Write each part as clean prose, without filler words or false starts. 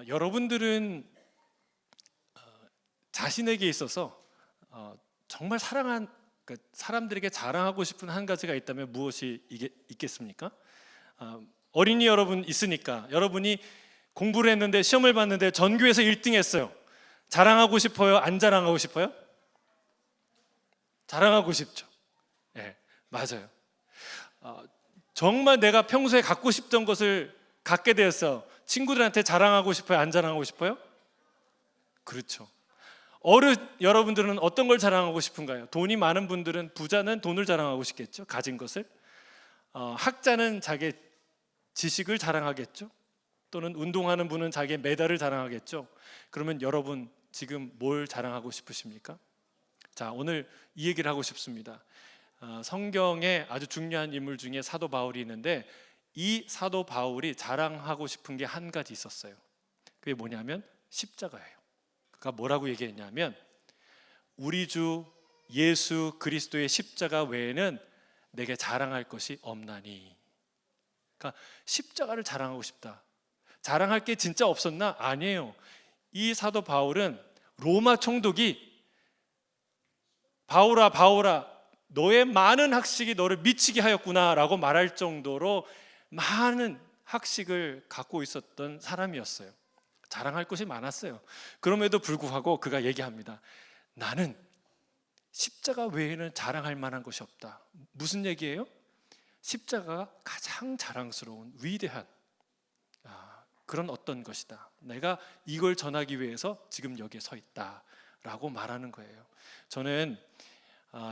여러분들은 자신에게 있어서 정말 사랑한 사람들에게 자랑하고 싶은 한 가지가 있다면 무엇이 있겠습니까? 어린이 여러분 있으니까 여러분이 공부를 했는데 시험을 봤는데 전교에서 1등 했어요. 자랑하고 싶어요? 안 자랑하고 싶어요? 자랑하고 싶죠. 네, 맞아요. 정말 내가 평소에 갖고 싶던 것을 갖게 되었어. 친구들한테 자랑하고 싶어요? 안 자랑하고 싶어요? 그렇죠. 어른 여러분들은 어떤 걸 자랑하고 싶은가요? 돈이 많은 분들은, 부자는 돈을 자랑하고 싶겠죠. 가진 것을. 학자는 자기의 지식을 자랑하겠죠. 또는 운동하는 분은 자기의 메달을 자랑하겠죠. 그러면 여러분 지금 뭘 자랑하고 싶으십니까? 자, 오늘 이 얘기를 하고 싶습니다. 성경에 아주 중요한 인물 중에 사도 바울이 있는데, 이 사도 바울이 자랑하고 싶은 게 한 가지 있었어요. 그게 뭐냐면 십자가예요. 그가 뭐라고 얘기했냐면, 우리 주 예수 그리스도의 십자가 외에는 내게 자랑할 것이 없나니. 그러니까 십자가를 자랑하고 싶다. 자랑할 게 진짜 없었나? 아니에요. 이 사도 바울은 로마 총독이 바울아 바울아 너의 많은 학식이 너를 미치게 하였구나 라고 말할 정도로 많은 학식을 갖고 있었던 사람이었어요. 자랑할 것이 많았어요. 그럼에도 불구하고 그가 얘기합니다. 나는 십자가 외에는 자랑할 만한 것이 없다. 무슨 얘기예요? 십자가가 가장 자랑스러운 위대한 그런 어떤 것이다. 내가 이걸 전하기 위해서 지금 여기에 서 있다 라고 말하는 거예요. 저는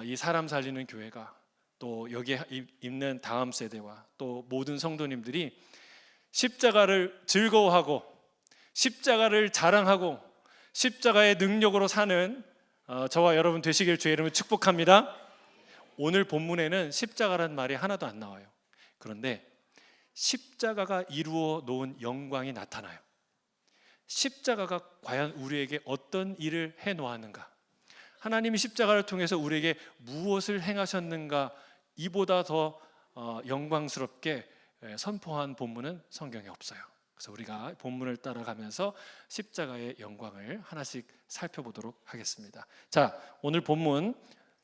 이 사람 살리는 교회가, 또 여기에 있는 다음 세대와 또 모든 성도님들이 십자가를 즐거워하고 십자가를 자랑하고 십자가의 능력으로 사는 저와 여러분 되시길 주의 이름으로 축복합니다. 오늘 본문에는 십자가라는 말이 하나도 안 나와요. 그런데 십자가가 이루어 놓은 영광이 나타나요. 십자가가 과연 우리에게 어떤 일을 해 놓았는가? 하나님이 십자가를 통해서 우리에게 무엇을 행하셨는가? 이보다 더 영광스럽게 선포한 본문은 성경에 없어요. 그래서 우리가 본문을 따라가면서 십자가의 영광을 하나씩 살펴보도록 하겠습니다. 자, 오늘 본문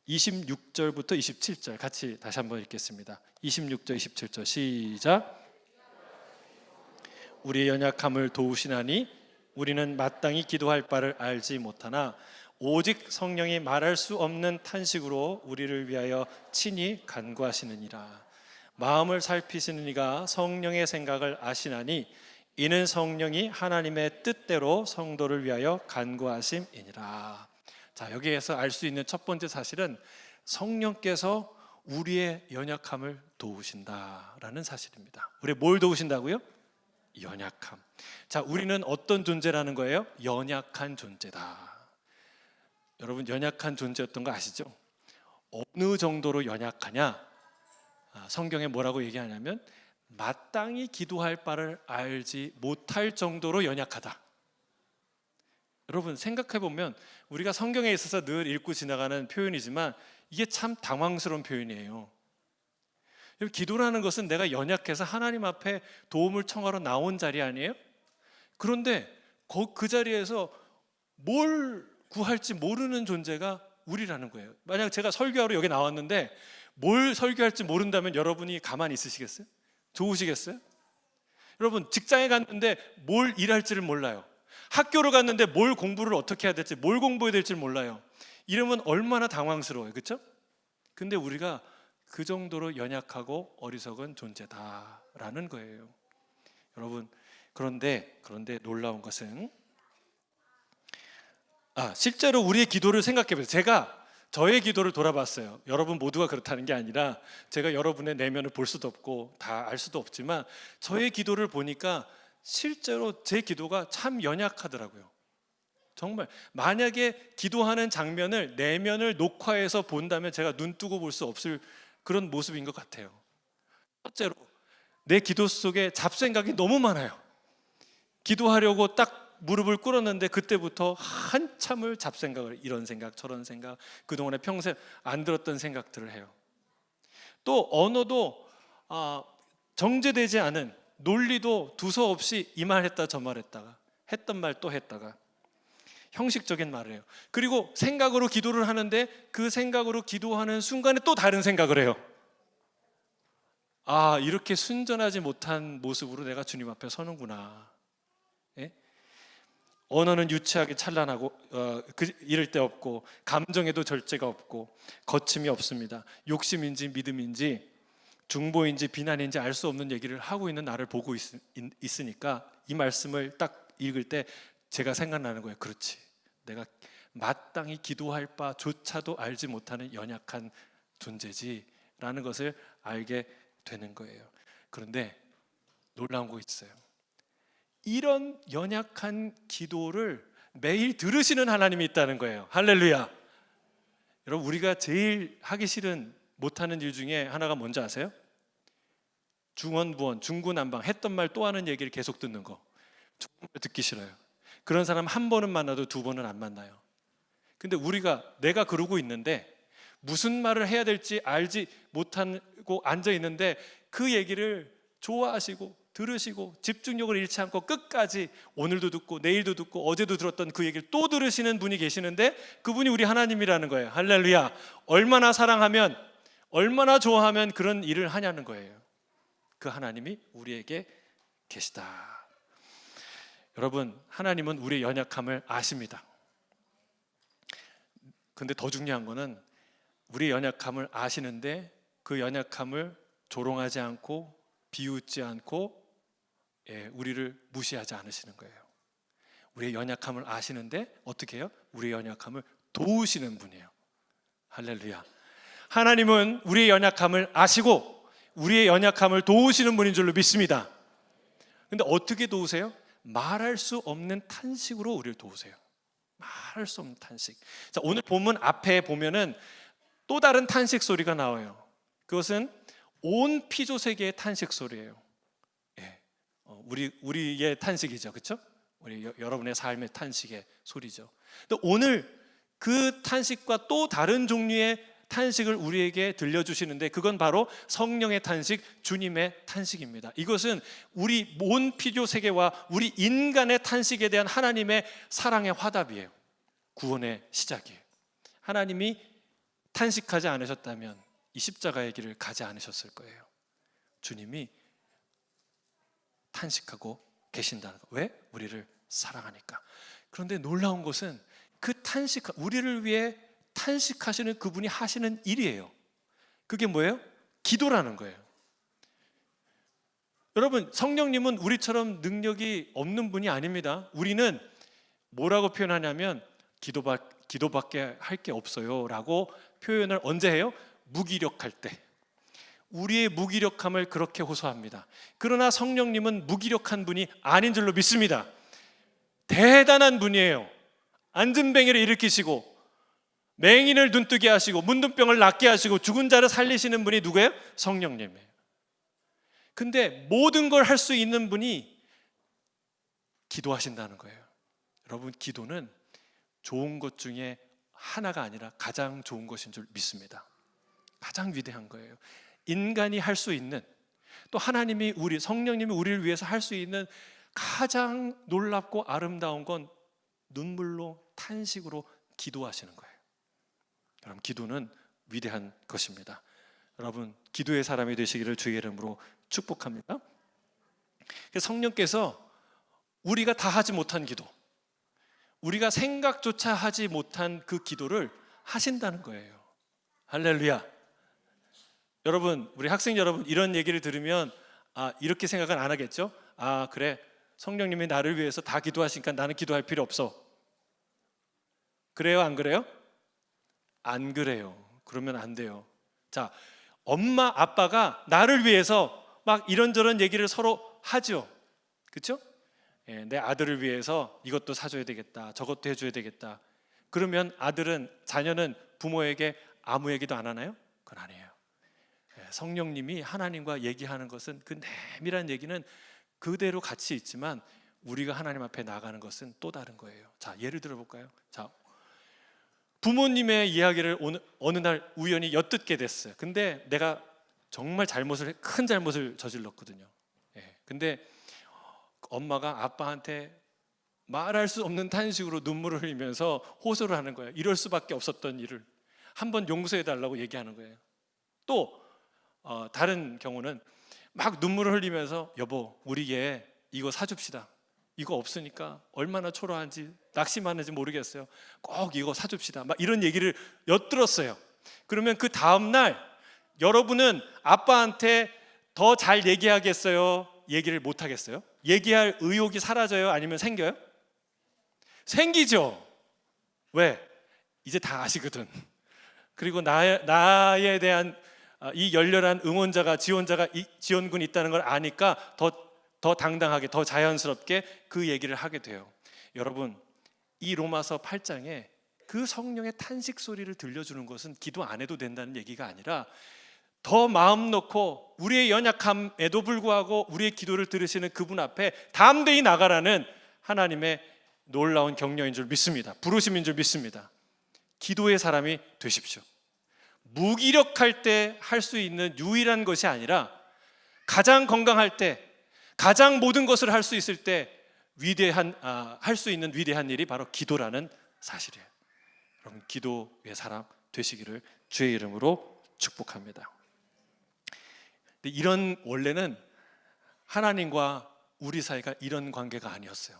26절부터 27절 같이 다시 한번 읽겠습니다. 26절 27절 시작. 우리의 연약함을 도우시나니 우리는 마땅히 기도할 바를 알지 못하나 오직 성령이 말할 수 없는 탄식으로 우리를 위하여 친히 간구하시느니라. 마음을 살피시는 이가 성령의 생각을 아시나니 이는 성령이 하나님의 뜻대로 성도를 위하여 간구하심이니라. 자, 여기에서 알 수 있는 첫 번째 사실은 성령께서 우리의 연약함을 도우신다라는 사실입니다. 우리 뭘 도우신다고요? 연약함. 자, 우리는 어떤 존재라는 거예요? 연약한 존재다. 여러분, 연약한 존재였던 거 아시죠? 어느 정도로 연약하냐? 성경에 뭐라고 얘기하냐면 마땅히 기도할 바를 알지 못할 정도로 연약하다. 여러분, 생각해보면 우리가 성경에 있어서 늘 읽고 지나가는 표현이지만 이게 참 당황스러운 표현이에요. 기도라는 것은 내가 연약해서 하나님 앞에 도움을 청하러 나온 자리 아니에요? 그런데 그 자리에서 뭘 구할지 모르는 존재가 우리라는 거예요. 만약 제가 설교하러 여기 나왔는데 뭘 설교할지 모른다면 여러분이 가만히 있으시겠어요? 좋으시겠어요? 여러분, 직장에 갔는데 뭘 일할지를 몰라요. 학교를 갔는데 뭘 공부를 어떻게 해야 될지, 뭘 공부해야 될지 몰라요. 이러면 얼마나 당황스러워요. 그렇죠? 근데 우리가 그 정도로 연약하고 어리석은 존재다라는 거예요. 여러분, 그런데 놀라운 것은 실제로 우리의 기도를 생각해 보세요. 제가 저의 기도를 돌아봤어요. 여러분 모두가 그렇다는 게 아니라 제가 여러분의 내면을 볼 수도 없고 다 알 수도 없지만 저의 기도를 보니까 실제로 제 기도가 참 연약하더라고요. 정말 만약에 기도하는 장면을 내면을 녹화해서 본다면 제가 눈 뜨고 볼 수 없을 그런 모습인 것 같아요. 첫째로 내 기도 속에 잡생각이 너무 많아요. 기도하려고 딱 무릎을 꿇었는데 그때부터 한참을 잡생각을, 이런 생각 저런 생각, 그동안에 평생 안 들었던 생각들을 해요. 또 언어도 정제되지 않은, 논리도 두서없이 이 말 했다 저 말 했다가 했던 말 또 했다가 형식적인 말을 해요. 그리고 생각으로 기도를 하는데 그 생각으로 기도하는 순간에 또 다른 생각을 해요. 아, 이렇게 순전하지 못한 모습으로 내가 주님 앞에 서는구나. 예? 언어는 유치하게 찬란하고 이럴 데 없고 감정에도 절제가 없고 거침이 없습니다. 욕심인지 믿음인지 중보인지 비난인지 알 수 없는 얘기를 하고 있는 나를 보고 있으니까 이 말씀을 딱 읽을 때 제가 생각나는 거예요. 그렇지, 내가 마땅히 기도할 바조차도 알지 못하는 연약한 존재지라는 것을 알게 되는 거예요. 그런데 놀라운 거 있어요. 이런 연약한 기도를 매일 들으시는 하나님이 있다는 거예요. 할렐루야. 여러분, 우리가 제일 하기 싫은 못하는 일 중에 하나가 뭔지 아세요? 중언부언, 중구난방, 했던 말 또 하는 얘기를 계속 듣는 거. 정말 듣기 싫어요. 그런 사람 한 번은 만나도 두 번은 안 만나요. 근데 내가 그러고 있는데 무슨 말을 해야 될지 알지 못하고 앉아 있는데 그 얘기를 좋아하시고 들으시고 집중력을 잃지 않고 끝까지 오늘도 듣고 내일도 듣고 어제도 들었던 그 얘기를 또 들으시는 분이 계시는데 그분이 우리 하나님이라는 거예요. 할렐루야. 얼마나 사랑하면, 얼마나 좋아하면 그런 일을 하냐는 거예요. 그 하나님이 우리에게 계시다. 여러분, 하나님은 우리의 연약함을 아십니다. 근데 더 중요한 거는 우리의 연약함을 아시는데 그 연약함을 조롱하지 않고 비웃지 않고 우리를 무시하지 않으시는 거예요. 우리의 연약함을 아시는데 어떻게 해요? 우리의 연약함을 도우시는 분이에요. 할렐루야. 하나님은 우리의 연약함을 아시고 우리의 연약함을 도우시는 분인 줄로 믿습니다. 근데 어떻게 도우세요? 말할 수 없는 탄식으로 우리를 도우세요. 말할 수 없는 탄식. 자, 오늘 본문 앞에 보면은 또 다른 탄식 소리가 나와요. 그것은 온 피조 세계의 탄식 소리예요. 우리의 탄식이죠, 그렇죠? 여러분의 삶의 탄식의 소리죠. 근데 오늘 그 탄식과 또 다른 종류의 탄식을 우리에게 들려주시는데 그건 바로 성령의 탄식, 주님의 탄식입니다. 이것은 우리 온 피조 세계와 우리 인간의 탄식에 대한 하나님의 사랑의 화답이에요. 구원의 시작이에요. 하나님이 탄식하지 않으셨다면 이 십자가의 길을 가지 않으셨을 거예요. 주님이 탄식하고 계신다는 거. 왜? 우리를 사랑하니까. 그런데 놀라운 것은 그 우리를 위해 탄식하시는 그분이 하시는 일이에요. 그게 뭐예요? 기도라는 거예요. 여러분, 성령님은 우리처럼 능력이 없는 분이 아닙니다. 우리는 뭐라고 표현하냐면 기도밖에 할 게 없어요 라고 표현을 언제 해요? 무기력할 때. 우리의 무기력함을 그렇게 호소합니다. 그러나 성령님은 무기력한 분이 아닌 줄로 믿습니다. 대단한 분이에요. 안진뱅이를 일으키시고 맹인을 눈뜨게 하시고 문둥병을 낫게 하시고 죽은 자를 살리시는 분이 누구예요? 성령님이에요. 근데 모든 걸 할 수 있는 분이 기도하신다는 거예요. 여러분, 기도는 좋은 것 중에 하나가 아니라 가장 좋은 것인 줄 믿습니다. 가장 위대한 거예요. 인간이 할 수 있는, 또 하나님이 성령님이 우리를 위해서 할 수 있는 가장 놀랍고 아름다운 건 눈물로 탄식으로 기도하시는 거예요. 여러분, 기도는 위대한 것입니다. 여러분, 기도의 사람이 되시기를 주의 이름으로 축복합니다. 성령께서 우리가 다 하지 못한 기도, 우리가 생각조차 하지 못한 그 기도를 하신다는 거예요. 할렐루야. 여러분, 우리 학생 여러분, 이런 얘기를 들으면 이렇게 생각은 안 하겠죠? 그래, 성령님이 나를 위해서 다 기도하시니까 나는 기도할 필요 없어. 그래요, 안 그래요? 안 그래요. 그러면 안 돼요. 자, 엄마 아빠가 나를 위해서 막 이런저런 얘기를 서로 하죠. 그렇죠? 내 아들을 위해서 이것도 사줘야 되겠다, 저것도 해줘야 되겠다. 그러면 자녀는 부모에게 아무 얘기도 안 하나요? 그건 아니에요. 성령님이 하나님과 얘기하는 것은 그 내밀한 얘기는 그대로 같이 있지만 우리가 하나님 앞에 나가는 것은 또 다른 거예요. 자, 예를 들어 볼까요? 자, 부모님의 이야기를 어느 날 우연히 엿듣게 됐어요. 근데 내가 정말 큰 잘못을 저질렀거든요. 근데 엄마가 아빠한테 말할 수 없는 탄식으로 눈물을 흘리면서 호소를 하는 거예요. 이럴 수밖에 없었던 일을 한번 용서해 달라고 얘기하는 거예요. 또 다른 경우는 막 눈물을 흘리면서 여보 우리 얘 이거 사줍시다. 이거 없으니까 얼마나 초라한지 낙심하는지 모르겠어요. 꼭 이거 사줍시다. 막 이런 얘기를 엿들었어요. 그러면 그 다음날 여러분은 아빠한테 더 잘 얘기하겠어요? 얘기를 못 하겠어요? 얘기할 의욕이 사라져요? 아니면 생겨요? 생기죠. 왜? 이제 다 아시거든. 그리고 나에 대한 이 열렬한 응원자가 지원군이 있다는 걸 아니까 더 당당하게 더 자연스럽게 그 얘기를 하게 돼요. 여러분 이 로마서 8장에 그 성령의 탄식 소리를 들려주는 것은 기도 안 해도 된다는 얘기가 아니라 더 마음 놓고 우리의 연약함에도 불구하고 우리의 기도를 들으시는 그분 앞에 담대히 나가라는 하나님의 놀라운 격려인 줄 믿습니다. 부르심인 줄 믿습니다. 기도의 사람이 되십시오. 무기력할 때 할 수 있는 유일한 것이 아니라 가장 건강할 때 가장 모든 것을 할 수 있을 때 할 수 있는 위대한 일이 바로 기도라는 사실이에요. 여러분 기도의 사람 되시기를 주의 이름으로 축복합니다. 근데 이런 원래는 하나님과 우리 사이가 이런 관계가 아니었어요.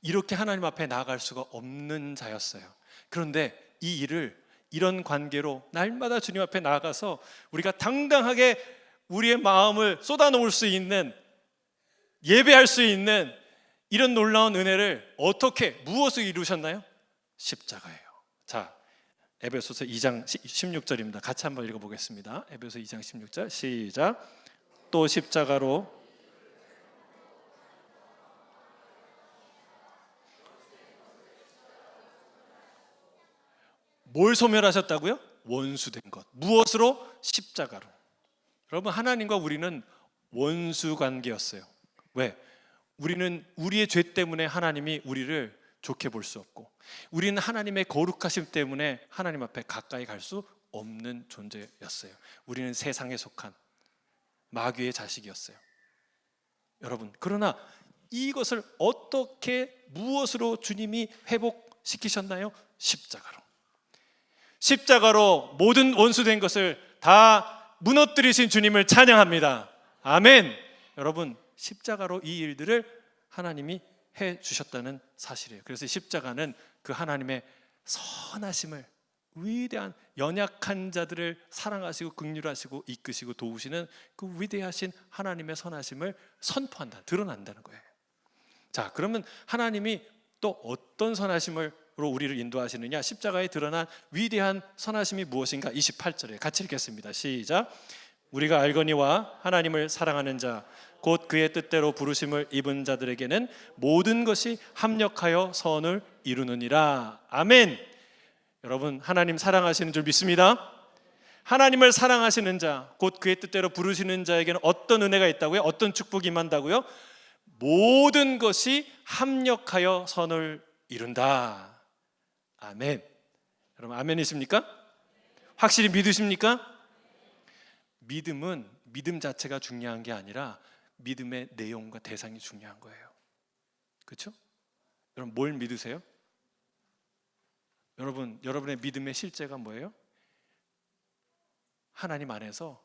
이렇게 하나님 앞에 나아갈 수가 없는 자였어요. 그런데 이 일을 이런 관계로 날마다 주님 앞에 나아가서 우리가 당당하게 우리의 마음을 쏟아놓을 수 있는 예배할 수 있는 이런 놀라운 은혜를 무엇을 이루셨나요? 십자가예요. 자, 에베소서 2장 16절입니다. 같이 한번 읽어보겠습니다. 에베소 2장 16절 시작. 또 십자가로 뭘 소멸하셨다고요? 원수된 것. 무엇으로? 십자가로. 여러분 하나님과 우리는 원수 관계였어요. 왜? 우리는 우리의 죄 때문에 하나님이 우리를 좋게 볼 수 없고 우리는 하나님의 거룩하심 때문에 하나님 앞에 가까이 갈 수 없는 존재였어요. 우리는 세상에 속한 마귀의 자식이었어요. 여러분 그러나 이것을 무엇으로 주님이 회복시키셨나요? 십자가로 모든 원수된 것을 다 무너뜨리신 주님을 찬양합니다. 아멘. 여러분 십자가로 이 일들을 하나님이 해 주셨다는 사실이에요. 그래서 십자가는 그 하나님의 선하심을 위대한 연약한 자들을 사랑하시고 긍휼하시고 이끄시고 도우시는 그 위대하신 하나님의 선하심을 드러난다는 거예요. 자, 그러면 하나님이 또 어떤 선하심으로 우리를 인도하시느냐? 십자가에 드러난 위대한 선하심이 무엇인가? 28절에 같이 읽겠습니다. 시작. 우리가 알거니와 하나님을 사랑하는 자 곧 그의 뜻대로 부르심을 입은 자들에게는 모든 것이 합력하여 선을 이루느니라. 아멘. 여러분 하나님 사랑하시는 줄 믿습니다. 하나님을 사랑하시는 자 곧 그의 뜻대로 부르시는 자에게는 어떤 은혜가 있다고요? 어떤 축복이 임한다고요? 모든 것이 합력하여 선을 이룬다. 아멘. 여러분 아멘이십니까? 확실히 믿으십니까? 믿음 자체가 중요한 게 아니라 믿음의 내용과 대상이 중요한 거예요. 그렇죠? 여러분 뭘 믿으세요? 여러분의 믿음의 실제가 뭐예요? 하나님 안에서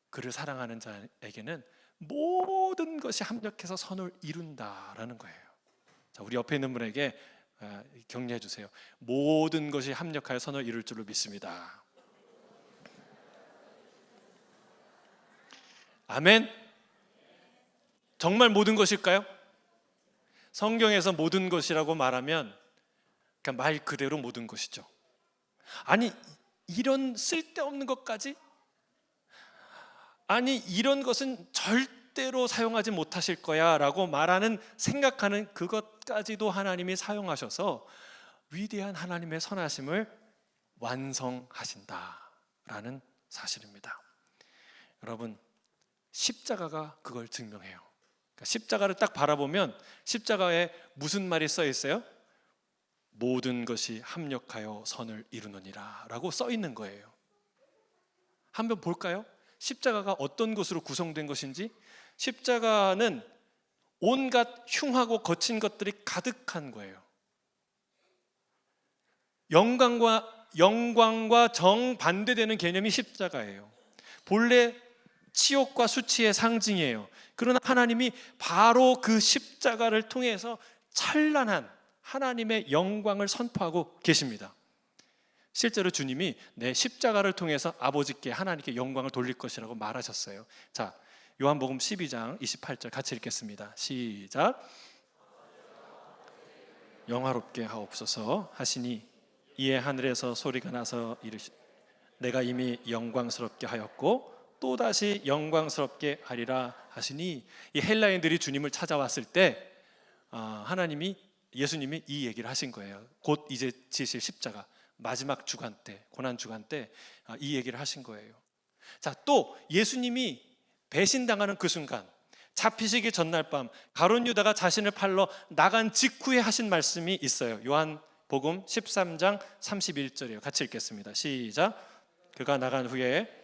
그를 사랑하는 자에게는 모든 것이 합력해서 선을 이룬다라는 거예요. 자, 우리 옆에 있는 분에게 격려해 주세요. 모든 것이 합력하여 선을 이룰 줄로 믿습니다. 아멘. 정말 모든 것일까요? 성경에서 모든 것이라고 말하면 그냥 말 그대로 모든 것이죠. 아니 이런 쓸데없는 것까지? 아니 이런 것은 절대로 사용하지 못하실 거야 라고 생각하는 그것까지도 하나님이 사용하셔서 위대한 하나님의 선하심을 완성하신다라는 사실입니다. 여러분 십자가가 그걸 증명해요. 그러니까 십자가를 딱 바라보면 십자가에 무슨 말이 써 있어요? 모든 것이 합력하여 선을 이루느니라 라고 써 있는 거예요. 한번 볼까요? 십자가가 어떤 것으로 구성된 것인지. 십자가는 온갖 흉하고 거친 것들이 가득한 거예요. 영광과 정반대되는 개념이 십자가예요. 본래 치욕과 수치의 상징이에요. 그러나 하나님이 바로 그 십자가를 통해서 찬란한 하나님의 영광을 선포하고 계십니다. 실제로 주님이 내 십자가를 통해서 아버지께 하나님께 영광을 돌릴 것이라고 말하셨어요. 자, 요한복음 12장 28절 같이 읽겠습니다. 시작. 영화롭게 하옵소서 하시니 이에 하늘에서 소리가 나서 이르시 내가 이미 영광스럽게 하였고 또다시 영광스럽게 하리라 하시니, 이 헬라인들이 주님을 찾아왔을 때 예수님이 이 얘기를 하신 거예요. 곧 이제 지실 십자가 마지막 주간 때, 고난 주간 때 이 얘기를 하신 거예요. 자, 또 예수님이 배신당하는 그 순간, 잡히시기 전날 밤 가룟 유다가 자신을 팔러 나간 직후에 하신 말씀이 있어요. 요한복음 13장 31절이에요. 같이 읽겠습니다. 시작. 그가 나간 후에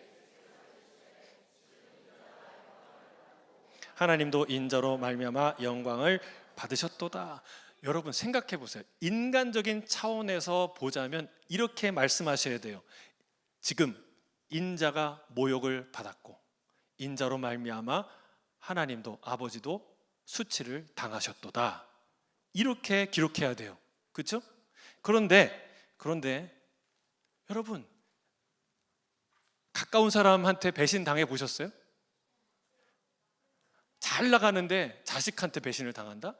하나님도 인자로 말미암아 영광을 받으셨도다. 여러분 생각해 보세요. 인간적인 차원에서 보자면 이렇게 말씀하셔야 돼요. 지금 인자가 모욕을 받았고 인자로 말미암아 하나님도 아버지도 수치를 당하셨도다. 이렇게 기록해야 돼요. 그렇죠? 그런데 여러분, 가까운 사람한테 배신 당해 보셨어요? 잘 나가는데 자식한테 배신을 당한다?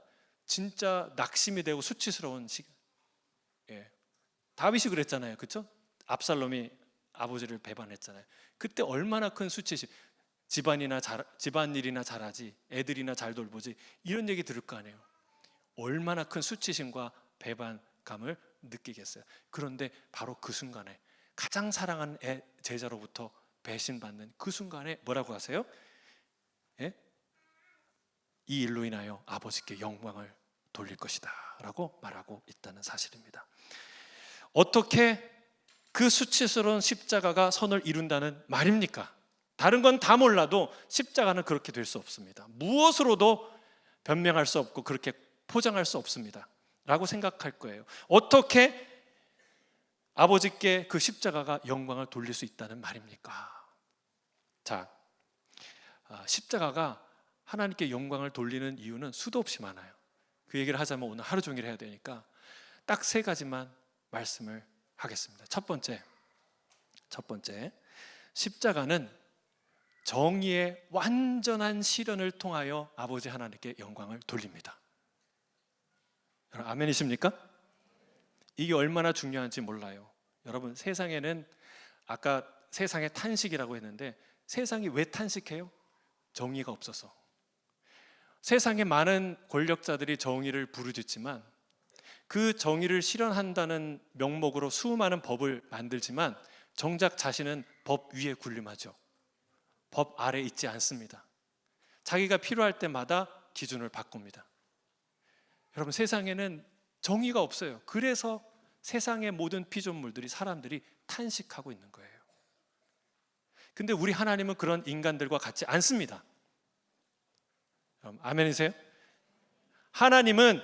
진짜 낙심이 되고 수치스러운 시간. 다윗이 그랬잖아요. 그렇죠? 압살롬이 아버지를 배반했잖아요. 그때 얼마나 큰 수치심. 집안일이나 잘하지, 애들이나 잘 돌보지, 이런 얘기 들을 거 아니에요. 얼마나 큰 수치심과 배반감을 느끼겠어요. 그런데 바로 그 순간에 가장 사랑하는 제자로부터 배신받는 그 순간에 뭐라고 하세요? 이 일로 인하여 아버지께 영광을 돌릴 것이다 라고 말하고 있다는 사실입니다. 어떻게 그 수치스러운 십자가가 선을 이룬다는 말입니까? 다른 건 다 몰라도 십자가는 그렇게 될 수 없습니다. 무엇으로도 변명할 수 없고 그렇게 포장할 수 없습니다 라고 생각할 거예요. 어떻게 아버지께 그 십자가가 영광을 돌릴 수 있다는 말입니까? 자, 십자가가 하나님께 영광을 돌리는 이유는 수도 없이 많아요. 그 얘기를 하자면 오늘 하루 종일 해야 되니까 딱 3가지만 말씀을 하겠습니다. 첫 번째, 십자가는 정의의 완전한 실현을 통하여 아버지 하나님께 영광을 돌립니다. 여러분 아멘이십니까? 이게 얼마나 중요한지 몰라요. 여러분, 세상에는 아까 세상의 탄식이라고 했는데 세상이 왜 탄식해요? 정의가 없어서. 세상에 많은 권력자들이 정의를 부르짖지만 그 정의를 실현한다는 명목으로 수많은 법을 만들지만 정작 자신은 법 위에 군림하죠. 법 아래 있지 않습니다. 자기가 필요할 때마다 기준을 바꿉니다. 여러분, 세상에는 정의가 없어요. 그래서 세상의 모든 피조물들이, 사람들이 탄식하고 있는 거예요. 근데 우리 하나님은 그런 인간들과 같지 않습니다. 아멘이세요? 하나님은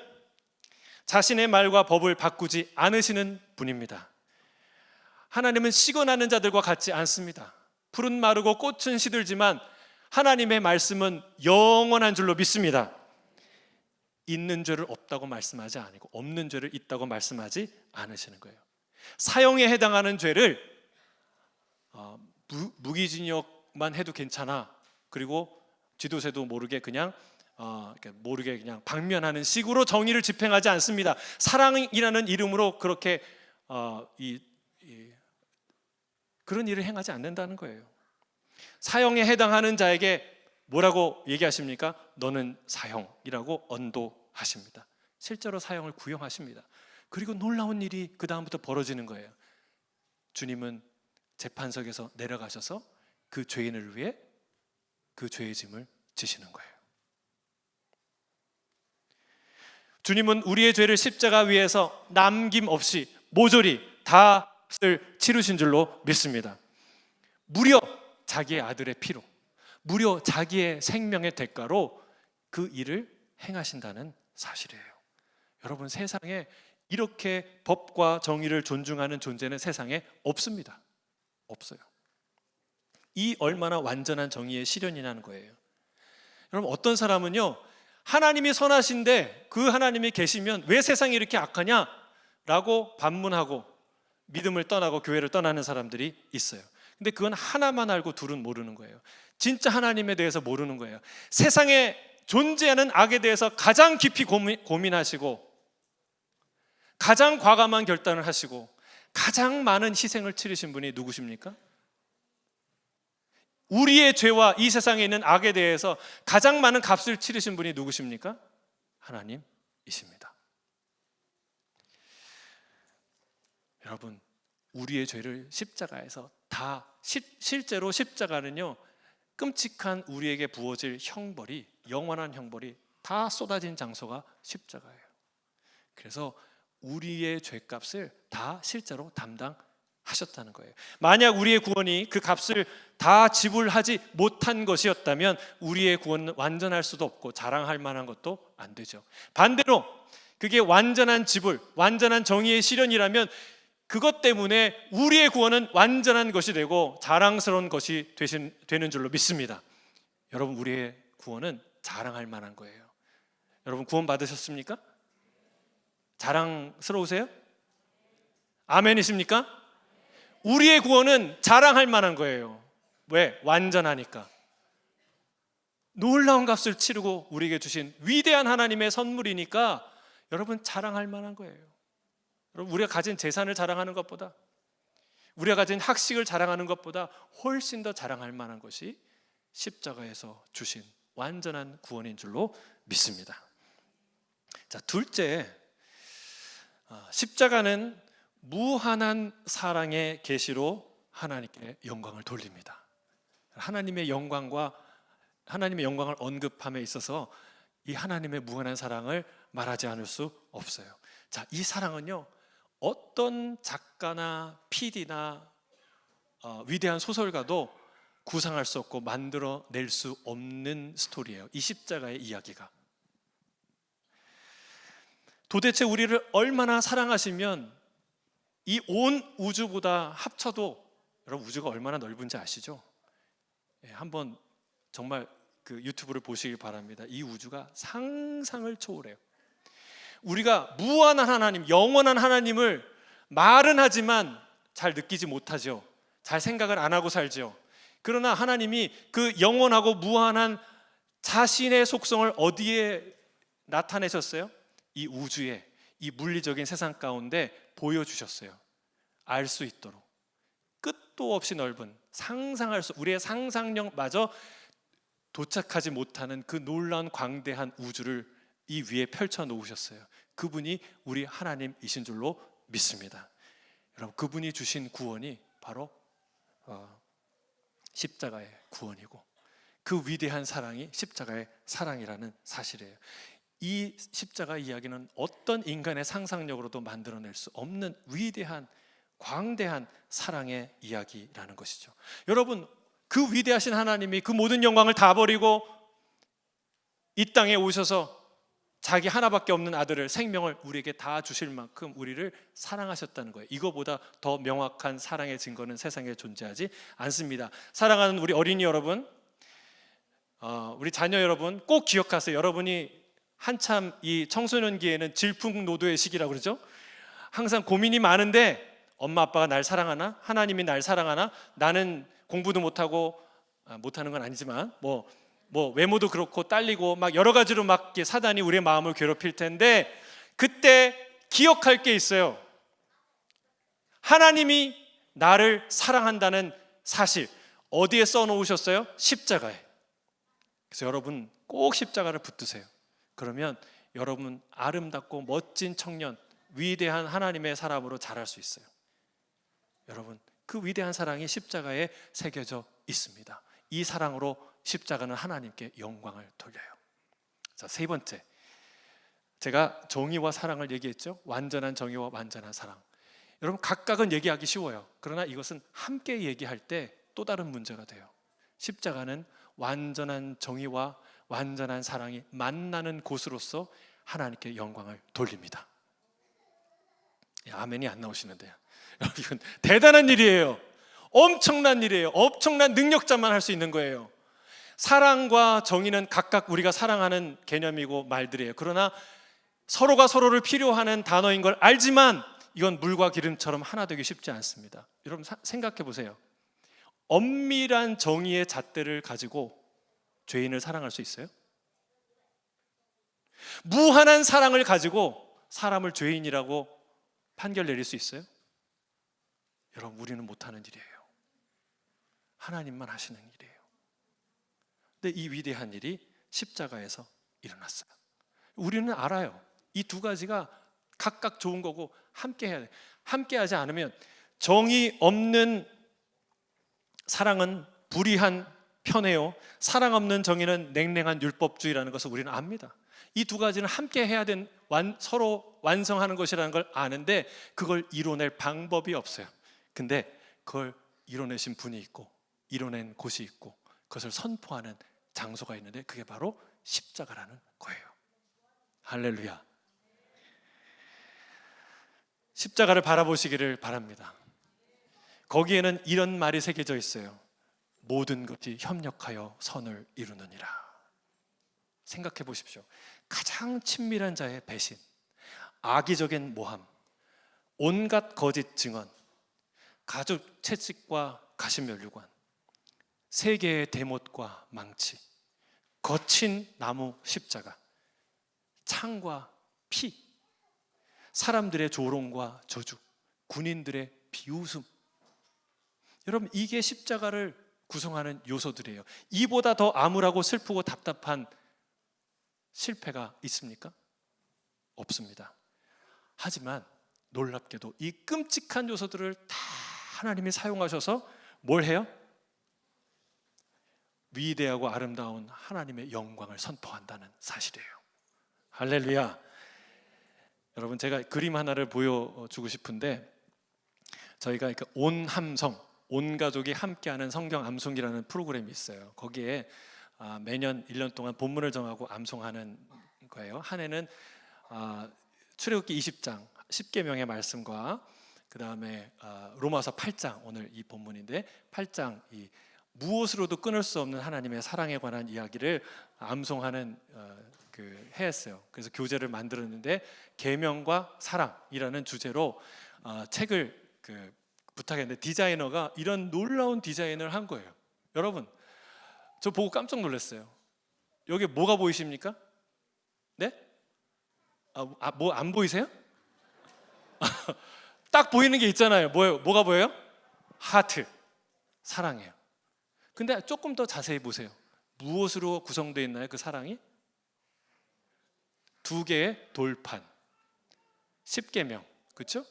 자신의 말과 법을 바꾸지 않으시는 분입니다. 하나님은 시건하는 자들과 같지 않습니다. 풀은 마르고 꽃은 시들지만 하나님의 말씀은 영원한 줄로 믿습니다. 있는 죄를 없다고 말씀하지 않고 없는 죄를 있다고 말씀하지 않으시는 거예요. 사형에 해당하는 죄를 무기징역만 해도 괜찮아, 그리고 쥐도새도 모르게 그냥 방면하는 식으로 정의를 집행하지 않습니다. 사랑이라는 이름으로 그렇게 그런 일을 행하지 않는다는 거예요. 사형에 해당하는 자에게 뭐라고 얘기하십니까? 너는 사형이라고 언도하십니다. 실제로 사형을 구형하십니다. 그리고 놀라운 일이 그 다음부터 벌어지는 거예요. 주님은 재판석에서 내려가셔서 그 죄인을 위해 그 죄의 짐을 지시는 거예요. 주님은 우리의 죄를 십자가 위에서 남김없이 모조리 다 치르신 줄로 믿습니다. 무려 자기의 아들의 피로, 무려 자기의 생명의 대가로 그 일을 행하신다는 사실이에요. 여러분, 세상에 이렇게 법과 정의를 존중하는 존재는 세상에 없습니다. 없어요. 이 얼마나 완전한 정의의 실현이라는 거예요. 여러분, 어떤 사람은요, 하나님이 선하신데 그 하나님이 계시면 왜 세상이 이렇게 악하냐? 라고 반문하고 믿음을 떠나고 교회를 떠나는 사람들이 있어요. 근데 그건 하나만 알고 둘은 모르는 거예요. 진짜 하나님에 대해서 모르는 거예요. 세상에 존재하는 악에 대해서 가장 깊이 고민하시고 가장 과감한 결단을 하시고 가장 많은 희생을 치르신 분이 누구십니까? 우리의 죄와 이 세상에 있는 악에 대해서 가장 많은 값을 치르신 분이 누구십니까? 하나님이십니다. 여러분, 우리의 죄를 십자가에서 다 실제로 십자가는요, 끔찍한 우리에게 부어질 형벌이, 영원한 형벌이 다 쏟아진 장소가 십자가예요. 그래서 우리의 죄값을 다 실제로 담당하셨다는 거예요. 만약 우리의 구원이 그 값을 다 지불하지 못한 것이었다면 우리의 구원은 완전할 수도 없고 자랑할 만한 것도 안 되죠. 반대로 그게 완전한 지불, 완전한 정의의 실현이라면 그것 때문에 우리의 구원은 완전한 것이 되고 자랑스러운 것이 되는 줄로 믿습니다. 여러분, 우리의 구원은 자랑할 만한 거예요. 여러분, 구원 받으셨습니까? 자랑스러우세요? 아멘이십니까? 우리의 구원은 자랑할 만한 거예요. 왜? 완전하니까. 놀라운 값을 치르고 우리에게 주신 위대한 하나님의 선물이니까 여러분, 자랑할 만한 거예요. 여러분, 우리가 가진 재산을 자랑하는 것보다, 우리가 가진 학식을 자랑하는 것보다 훨씬 더 자랑할 만한 것이 십자가에서 주신 완전한 구원인 줄로 믿습니다. 자, 둘째, 십자가는 무한한 사랑의 계시로 하나님께 영광을 돌립니다. 하나님의 영광을 언급함에 있어서 이 하나님의 무한한 사랑을 말하지 않을 수 없어요. 자, 이 사랑은요, 어떤 작가나 PD나 위대한 소설가도 구상할 수 없고 만들어낼 수 없는 스토리예요. 이 십자가의 이야기가. 도대체 우리를 얼마나 사랑하시면 이 온 우주보다 합쳐도, 여러분, 우주가 얼마나 넓은지 아시죠? 한번 정말 그 유튜브를 보시길 바랍니다. 이 우주가 상상을 초월해요. 우리가 무한한 하나님, 영원한 하나님을 말은 하지만 잘 느끼지 못하죠. 잘 생각을 안 하고 살죠. 그러나 하나님이 그 영원하고 무한한 자신의 속성을 어디에 나타내셨어요? 이 우주에, 이 물리적인 세상 가운데 보여주셨어요. 알 수 있도록. 끝도 없이 넓은, 우리의 상상력마저 도착하지 못하는 그 놀라운 광대한 우주를 이 위에 펼쳐 놓으셨어요. 그분이 우리 하나님이신 줄로 믿습니다. 여러분, 그분이 주신 구원이 바로 십자가의 구원이고 그 위대한 사랑이 십자가의 사랑이라는 사실이에요. 이 십자가 이야기는 어떤 인간의 상상력으로도 만들어낼 수 없는 위대한, 광대한 사랑의 이야기라는 것이죠. 여러분, 그 위대하신 하나님이 그 모든 영광을 다 버리고 이 땅에 오셔서 자기 하나밖에 없는 아들을, 생명을 우리에게 다 주실 만큼 우리를 사랑하셨다는 거예요. 이거보다 더 명확한 사랑의 증거는 세상에 존재하지 않습니다. 사랑하는 우리 어린이 여러분, 우리 자녀 여러분, 꼭 기억하세요. 여러분이 한참 이 청소년기에는 질풍노도의 시기라고 그러죠. 항상 고민이 많은데 엄마 아빠가 날 사랑하나? 하나님이 날 사랑하나? 나는 공부도 못하고, 못하는 건 아니지만 뭐 외모도 그렇고 딸리고 막 여러 가지로 막 사단이 우리의 마음을 괴롭힐 텐데, 그때 기억할 게 있어요. 하나님이 나를 사랑한다는 사실 어디에 써놓으셨어요? 십자가에. 그래서 여러분 꼭 십자가를 붙드세요. 그러면 여러분 아름답고 멋진 청년, 위대한 하나님의 사람으로 자랄 수 있어요. 여러분, 그 위대한 사랑이 십자가에 새겨져 있습니다. 이 사랑으로 십자가는 하나님께 영광을 돌려요. 자, 세 번째, 제가 정의와 사랑을 얘기했죠. 완전한 정의와 완전한 사랑. 여러분, 각각은 얘기하기 쉬워요. 그러나 이것은 함께 얘기할 때 또 다른 문제가 돼요. 십자가는 완전한 정의와 완전한 사랑이 만나는 곳으로서 하나님께 영광을 돌립니다. 아멘이 안 나오시는데요. 이건 대단한 일이에요. 엄청난 일이에요. 엄청난 능력자만 할 수 있는 거예요. 사랑과 정의는 각각 우리가 사랑하는 개념이고 말들이에요. 그러나 서로가 서로를 필요하는 단어인 걸 알지만 이건 물과 기름처럼 하나 되기 쉽지 않습니다. 여러분 생각해 보세요. 엄밀한 정의의 잣대를 가지고 죄인을 사랑할 수 있어요? 무한한 사랑을 가지고 사람을 죄인이라고 판결 내릴 수 있어요? 여러분, 우리는 못하는 일이에요. 하나님만 하시는 일이에요. 근데 이 위대한 일이 십자가에서 일어났어요. 우리는 알아요. 이 두 가지가 각각 좋은 거고 함께 해야 돼요. 함께 하지 않으면 정의 없는 사랑은 불의한 편해요. 사랑 없는 정의는 냉랭한 율법주의라는 것을 우리는 압니다. 이 두 가지는 함께 해야 되는, 서로 완성하는 것이라는 걸 아는데 그걸 이뤄낼 방법이 없어요. 근데 그걸 이뤄내신 분이 있고 이뤄낸 곳이 있고 그것을 선포하는 장소가 있는데 그게 바로 십자가라는 거예요. 할렐루야. 십자가를 바라보시기를 바랍니다. 거기에는 이런 말이 새겨져 있어요. 모든 것이 협력하여 선을 이루느니라. 생각해 보십시오. 가장 친밀한 자의 배신, 악의적인 모함, 온갖 거짓 증언, 가족 채찍과 가시면류관, 세계의 대못과 망치, 거친 나무 십자가, 창과 피, 사람들의 조롱과 저주, 군인들의 비웃음. 여러분, 이게 십자가를 구성하는 요소들이에요. 이보다 더 암울하고 슬프고 답답한 실패가 있습니까? 없습니다. 하지만 놀랍게도 이 끔찍한 요소들을 다 하나님이 사용하셔서 뭘 해요? 위대하고 아름다운 하나님의 영광을 선포한다는 사실이에요. 할렐루야. 여러분, 제가 그림 하나를 보여주고 싶은데 저희가 온 함성, 온 가족이 함께하는 성경 암송이라는 프로그램이 있어요. 거기에 매년 1년 동안 본문을 정하고 암송하는 거예요. 한 해는 출애굽기 20장 10계명의 말씀과 그 다음에 로마서 8장, 오늘 이 본문인데 8장, 이 무엇으로도 끊을 수 없는 하나님의 사랑에 관한 이야기를 암송하는 그 해였어요. 그래서 교재를 만들었는데 계명과 사랑이라는 주제로 책을 부탁했는데 디자이너가 이런 놀라운 디자인을 한 거예요. 여러분, 저 보고 깜짝 놀랐어요. 여기 뭐가 보이십니까? 네? 뭐 안 보이세요? 딱 보이는 게 있잖아요. 뭐가 보여요? 하트, 사랑이에요. 근데 조금 더 자세히 보세요. 무엇으로 구성되어 있나요? 그 사랑이? 2개의 돌판, 10계명, 그렇죠?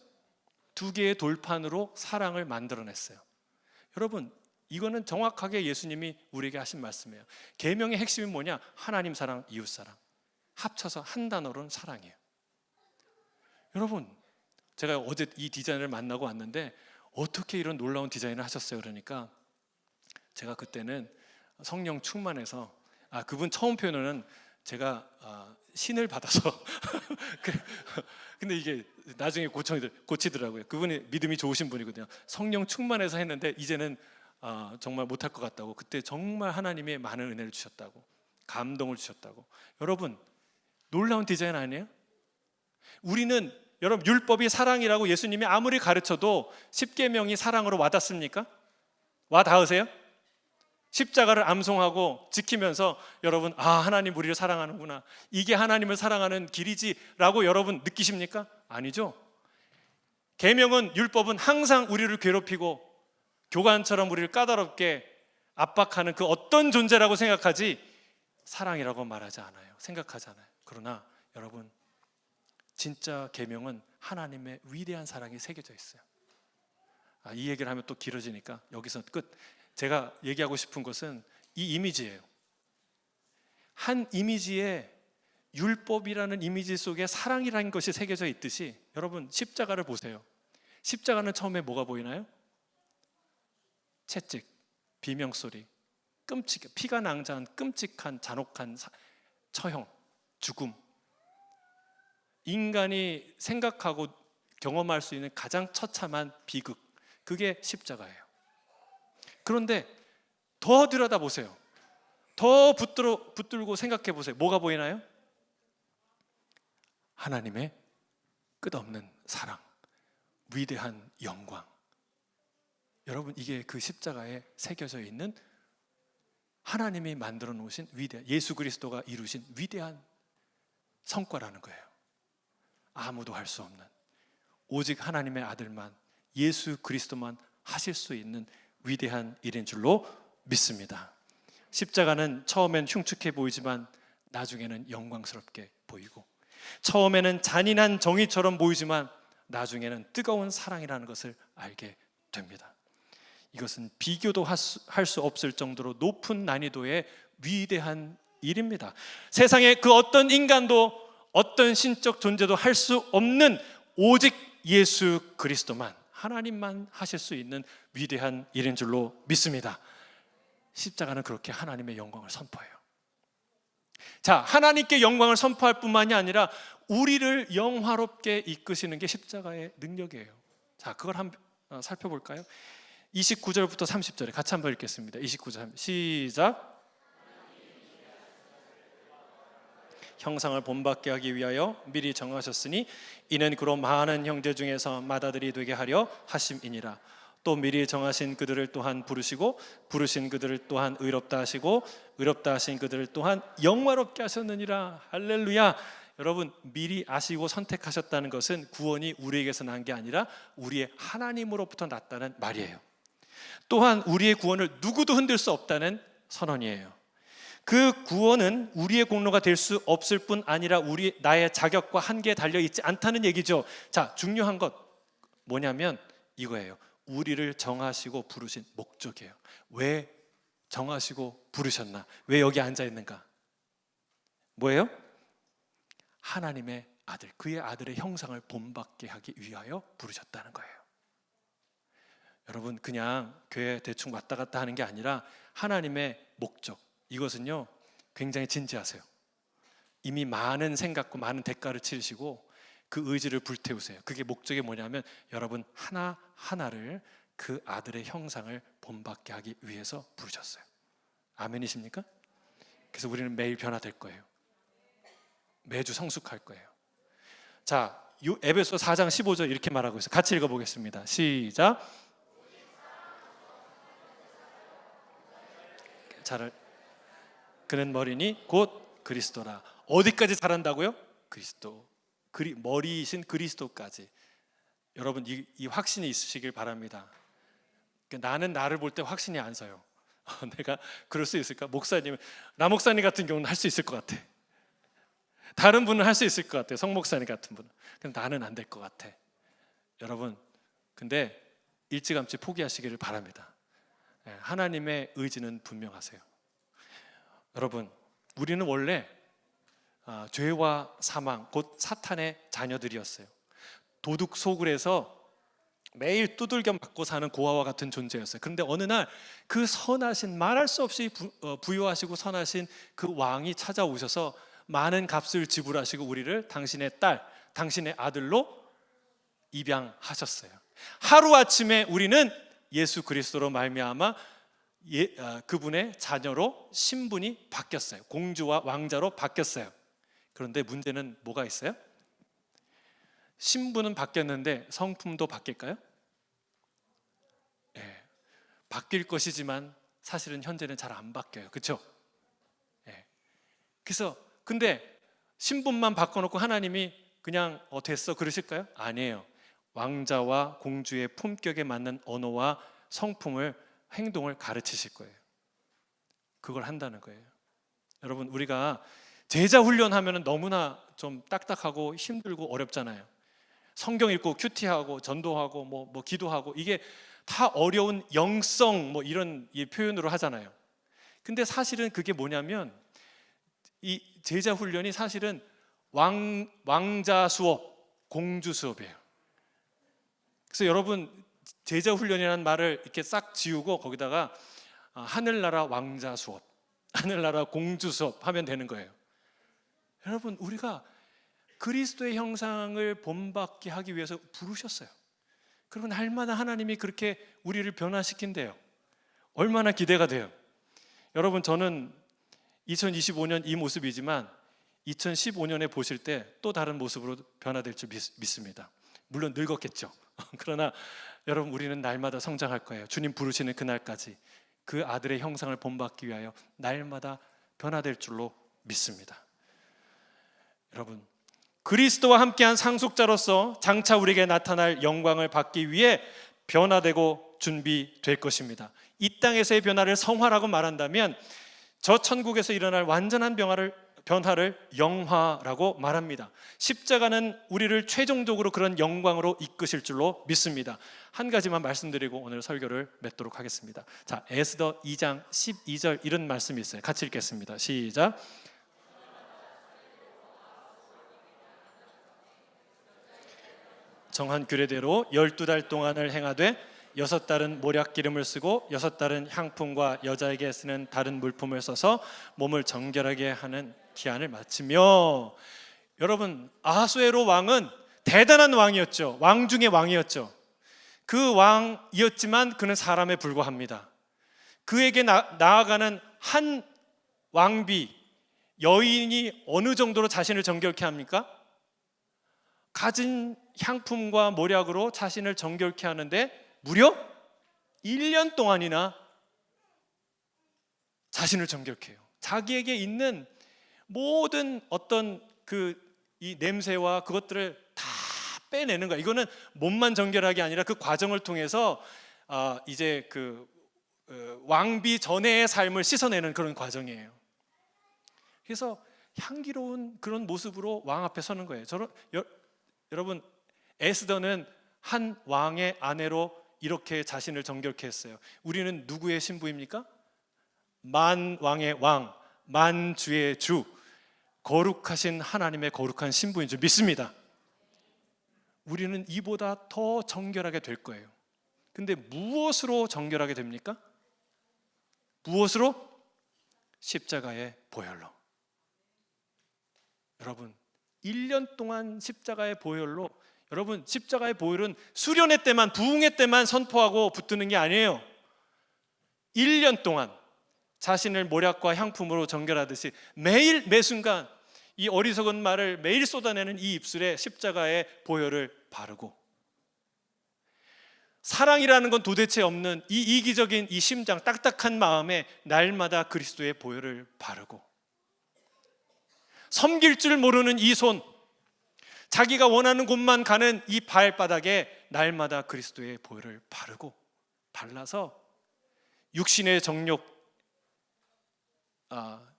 2개의 돌판으로 사랑을 만들어냈어요. 여러분, 이거는 정확하게 예수님이 우리에게 하신 말씀이에요. 계명의 핵심이 뭐냐? 하나님 사랑, 이웃 사랑, 합쳐서 한 단어로는 사랑이에요. 여러분, 제가 어제 이 디자인을 만나고 왔는데 어떻게 이런 놀라운 디자인을 하셨어요? 그러니까 제가 그때는 성령 충만해서 그분 처음 표현은 제가 신을 받아서 근데 이게 나중에 고치더라고요. 그분이 믿음이 좋으신 분이거든요. 성령 충만해서 했는데 이제는 정말 못할 것 같다고. 그때 정말 하나님이 많은 은혜를 주셨다고, 감동을 주셨다고. 여러분, 놀라운 디자인 아니에요? 우리는 여러분, 율법이 사랑이라고 예수님이 아무리 가르쳐도 10계명이 사랑으로 와닿습니까? 와닿으세요? 십자가를 암송하고 지키면서 여러분, 하나님 우리를 사랑하는구나, 이게 하나님을 사랑하는 길이지라고 여러분 느끼십니까? 아니죠. 계명은, 율법은 항상 우리를 괴롭히고 교관처럼 우리를 까다롭게 압박하는 그 어떤 존재라고 생각하지 사랑이라고 말하지 않아요. 생각하지 않아요. 그러나 여러분, 진짜 계명은 하나님의 위대한 사랑이 새겨져 있어요. 이 얘기를 하면 또 길어지니까 여기서 끝. 제가 얘기하고 싶은 것은 이 이미지예요. 한 이미지에 율법이라는 이미지 속에 사랑이라는 것이 새겨져 있듯이 여러분, 십자가를 보세요. 십자가는 처음에 뭐가 보이나요? 채찍, 비명소리, 피가 낭자한 끔찍한 잔혹한 처형, 죽음, 인간이 생각하고 경험할 수 있는 가장 처참한 비극, 그게 십자가예요. 그런데 더 들여다보세요. 더 붙들고 생각해 보세요. 뭐가 보이나요? 하나님의 끝없는 사랑, 위대한 영광. 여러분, 이게 그 십자가에 새겨져 있는 하나님이 만들어 놓으신 예수 그리스도가 이루신 위대한 성과라는 거예요. 아무도 할 수 없는, 오직 하나님의 아들만, 예수 그리스도만 하실 수 있는 위대한 일인 줄로 믿습니다. 십자가는 처음엔 흉측해 보이지만 나중에는 영광스럽게 보이고, 처음에는 잔인한 정의처럼 보이지만 나중에는 뜨거운 사랑이라는 것을 알게 됩니다. 이것은 비교도 할 수 없을 정도로 높은 난이도의 위대한 일입니다. 세상에 그 어떤 인간도 어떤 신적 존재도 할 수 없는, 오직 예수 그리스도만, 하나님만 하실 수 있는 위대한 일인 줄로 믿습니다. 십자가는 그렇게 하나님의 영광을 선포해요. 자, 하나님께 영광을 선포할 뿐만이 아니라 우리를 영화롭게 이끄시는 게 십자가의 능력이에요. 자, 그걸 한번 살펴볼까요? 29절부터 30절에 같이 한번 읽겠습니다. 29절 시작. 형상을 본받게 하기 위하여 미리 정하셨으니 이는 그로 많은 형제 중에서 맏아들이 되게 하려 하심이니라. 또 미리 정하신 그들을 또한 부르시고 부르신 그들을 또한 의롭다 하시고 의롭다 하신 그들을 또한 영화롭게 하셨느니라. 할렐루야. 여러분, 미리 아시고 선택하셨다는 것은 구원이 우리에게서 난 게 아니라 우리의 하나님으로부터 났다는 말이에요. 또한 우리의 구원을 누구도 흔들 수 없다는 선언이에요. 그 구원은 우리의 공로가 될 수 없을 뿐 아니라 나의 자격과 한계에 달려있지 않다는 얘기죠. 자, 중요한 것 뭐냐면 이거예요. 우리를 정하시고 부르신 목적이에요. 왜 정하시고 부르셨나? 왜 여기 앉아있는가? 뭐예요? 하나님의 아들, 그의 아들의 형상을 본받게 하기 위하여 부르셨다는 거예요. 여러분, 그냥 교회 대충 왔다 갔다 하는 게 아니라 하나님의 목적, 이것은요 굉장히 진지하세요. 이미 많은 생각과 많은 대가를 치르시고 그 의지를 불태우세요. 그게 목적이 뭐냐면 여러분 하나하나를 그 아들의 형상을 본받게 하기 위해서 부르셨어요. 아멘이십니까? 그래서 우리는 매일 변화될 거예요. 매주 성숙할 거예요. 자, 에베소 4장 15절 이렇게 말하고 있어요. 같이 읽어보겠습니다. 시작. 그는 머리니 곧 그리스도라. 어디까지 자란다고요? 그리스도, 머리이신 그리스도까지. 여러분, 이 확신이 있으시길 바랍니다. 나는 나를 볼 때 확신이 안 서요. 내가 그럴 수 있을까? 나 목사님 같은 경우는 할 수 있을 것 같아. 다른 분은 할 수 있을 것 같아요. 성 목사님 같은 분은. 근데 나는 안 될 것 같아. 여러분, 근데 일찌감치 포기하시기를 바랍니다. 하나님의 의지는 분명하세요. 여러분, 우리는 원래 죄와 사망, 곧 사탄의 자녀들이었어요. 도둑 소굴에서 매일 두들겨 맞고 사는 고아와 같은 존재였어요. 그런데 어느 날 그 선하신, 말할 수 없이 부유하시고 선하신 그 왕이 찾아오셔서 많은 값을 지불하시고 우리를 당신의 딸, 당신의 아들로 입양하셨어요. 하루아침에 우리는 예수 그리스도로 말미암아 그분의 자녀로 신분이 바뀌었어요. 공주와 왕자로 바뀌었어요. 그런데 문제는 뭐가 있어요? 신분은 바뀌었는데 성품도 바뀔까요? 네, 바뀔 것이지만 사실은 현재는 잘 안 바뀌어요. 그렇죠? 네. 그래서 근데 신분만 바꿔놓고 하나님이 그냥 됐어 그러실까요? 아니에요. 왕자와 공주의 품격에 맞는 언어와 성품을, 행동을 가르치실 거예요. 그걸 한다는 거예요. 여러분, 우리가 제자 훈련하면 너무나 좀 딱딱하고 힘들고 어렵잖아요. 성경 읽고 큐티하고 전도하고 뭐 기도하고, 이게 다 어려운 영성 이런 표현으로 하잖아요. 근데 사실은 그게 뭐냐면 이 제자 훈련이 사실은 왕자 수업, 공주 수업이에요. 그래서 여러분, 제자 훈련이라는 말을 이렇게 싹 지우고 거기다가 하늘나라 왕자 수업, 하늘나라 공주 수업 하면 되는 거예요. 여러분, 우리가 그리스도의 형상을 본받게 하기 위해서 부르셨어요. 그리고 날마다 하나님이 그렇게 우리를 변화시킨대요. 얼마나 기대가 돼요. 여러분, 저는 2025년 이 모습이지만 2015년에 보실 때 또 다른 모습으로 변화될 줄 믿습니다. 물론 늙었겠죠. 그러나 여러분, 우리는 날마다 성장할 거예요. 주님 부르시는 그날까지 그 아들의 형상을 본받기 위하여 날마다 변화될 줄로 믿습니다. 여러분, 그리스도와 함께한 상속자로서 장차 우리에게 나타날 영광을 받기 위해 변화되고 준비될 것입니다. 이 땅에서의 변화를 성화라고 말한다면 저 천국에서 일어날 완전한 변화를 영화라고 말합니다. 십자가는 우리를 최종적으로 그런 영광으로 이끄실 줄로 믿습니다. 한 가지만 말씀드리고 오늘 설교를 맺도록 하겠습니다. 자, 에스더 2장 12절 이런 말씀이 있어요. 같이 읽겠습니다. 시작. 정한 규례대로 12달 동안을 행하되 6달은 모략 기름을 쓰고 6달은 향품과 여자에게 쓰는 다른 물품을 써서 몸을 정결하게 하는 기한을 마치며. 여러분, 아하수에로 왕은 대단한 왕이었죠. 왕 중의 왕이었죠. 그 왕이었지만 그는 사람에 불과합니다. 그에게 나아가는 한 왕비 여인이 어느 정도로 자신을 정결케 합니까? 가진 향품과 모략으로 자신을 정결케 하는데 무려 1년 동안이나 자신을 정결케 해요. 자기에게 있는 모든 어떤 이 냄새와 그것들을 다 빼내는 거야. 이거는 몸만 정결하게 아니라 그 과정을 통해서 이제 왕비 전에의 삶을 씻어내는 그런 과정이에요. 그래서 향기로운 그런 모습으로 왕 앞에 서는 거예요. 여러분, 에스더는 한 왕의 아내로 이렇게 자신을 정결케 했어요. 우리는 누구의 신부입니까? 만왕의 왕, 만주의 주, 거룩하신 하나님의 거룩한 신부인 줄 믿습니다. 우리는 이보다 더 정결하게 될 거예요. 근데 무엇으로 정결하게 됩니까? 무엇으로? 십자가의 보혈로. 여러분, 1년 동안 십자가의 보혈로, 여러분, 십자가의 보혈은 수련회 때만, 부흥회 때만 선포하고 붙드는 게 아니에요. 1년 동안 자신을 모략과 향품으로 정결하듯이 매일 매순간 이 어리석은 말을 매일 쏟아내는 이 입술에 십자가의 보혈을 바르고, 사랑이라는 건 도대체 없는 이 이기적인 이 심장, 딱딱한 마음에 날마다 그리스도의 보혈을 바르고, 섬길 줄 모르는 이 손, 자기가 원하는 곳만 가는 이 발바닥에 날마다 그리스도의 보혈을 바르고 발라서 육신의 정욕,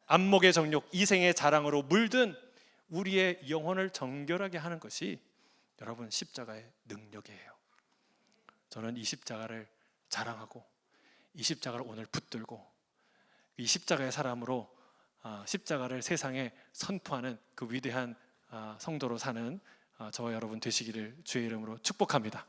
안목의 정욕, 이생의 자랑으로 물든 우리의 영혼을 정결하게 하는 것이 여러분 십자가의 능력이에요. 저는 이 십자가를 자랑하고 이 십자가를 오늘 붙들고 이 십자가의 사람으로 십자가를 세상에 선포하는 그 위대한 성도로 사는 저와 여러분 되시기를 주의 이름으로 축복합니다.